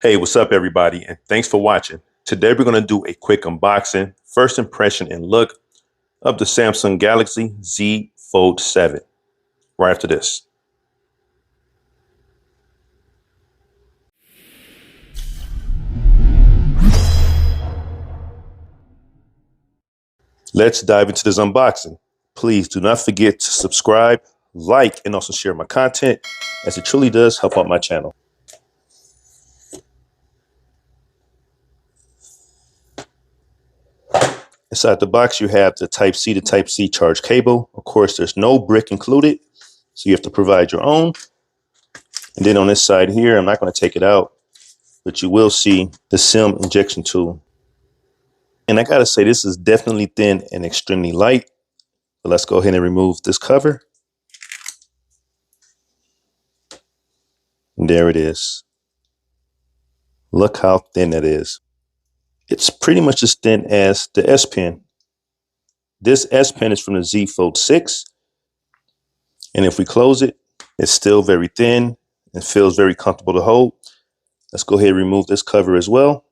Hey, what's up everybody, and thanks for watching. Today we're going to do a quick unboxing, first impression and look of the Samsung Galaxy Z Fold 7 right after this. Let's dive into this unboxing. Please do not forget to subscribe, like, and also share my content, as it truly does help out my channel. Inside the box, you have the Type-C to Type-C charge cable. Of course, there's no brick included, so you have to provide your own. And then on this side here, I'm not going to take it out, but you will see the SIM injection tool. And I got to say, this is definitely thin and extremely light. But let's go ahead and remove this cover. And there it is. Look how thin that is. It's pretty much as thin as the S Pen. This S Pen is from the ZFold 6. And if we close it, it's still very thin and feels very comfortable to hold. Let's go ahead and remove this cover as well.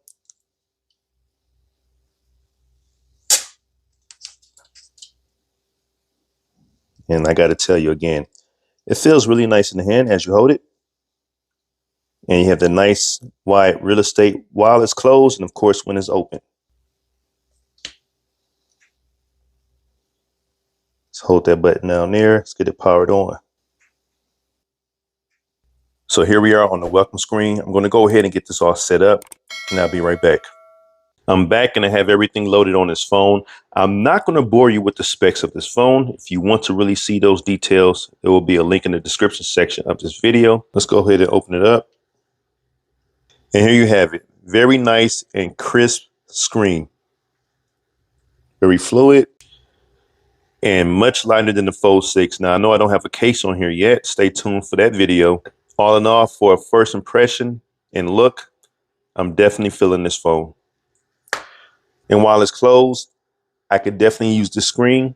And I got to tell you again, it feels really nice in the hand as you hold it. And you have the nice wide real estate while it's closed and of course when it's open. Let's hold that button down there. Let's get it powered on. So here we are on the welcome screen. I'm going to go ahead and get this all set up and I'll be right back. I'm back and I have everything loaded on this phone. I'm not going to bore you with the specs of this phone. If you want to really see those details, there will be a link in the description section of this video. Let's go ahead and open it up. And here you have it. Very nice and crisp screen. Very fluid and much lighter than the Fold 6. Now, I know I don't have a case on here yet. Stay tuned for that video. All in all, for a first impression and look, I'm definitely feeling this phone. And while it's closed, I could definitely use the screen.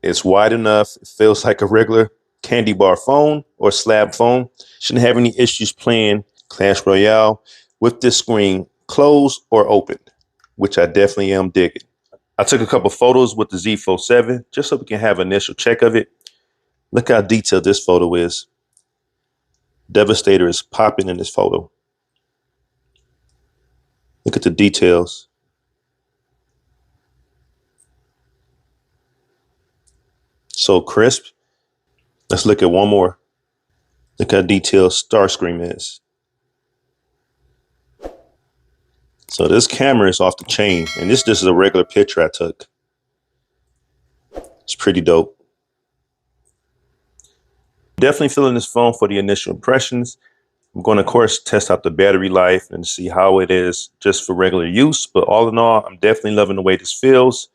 It's wide enough. It feels like a regular candy bar phone or slab phone. Shouldn't have any issues playing Clash Royale with this screen closed or open, which I definitely am digging. I took a couple photos with the Z Fold 7 just so we can have an initial check of it. Look how detailed this photo is. Devastator is popping in this photo. Look at the details. So crisp. Let's look at one more. Look how detailed Starscream is. So this camera is off the chain, and this is a regular picture I took. It's pretty dope. Definitely feeling this phone for the initial impressions. I'm going to, of course, test out the battery life and see how it is just for regular use. But all in all, I'm definitely loving the way this feels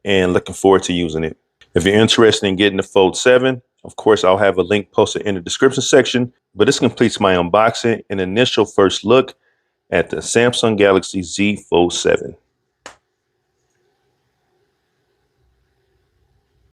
and looking forward to using it. If you're interested in getting the Fold 7, of course, I'll have a link posted in the description section. But this completes my unboxing and initial first look at the Samsung Galaxy Z Fold 7.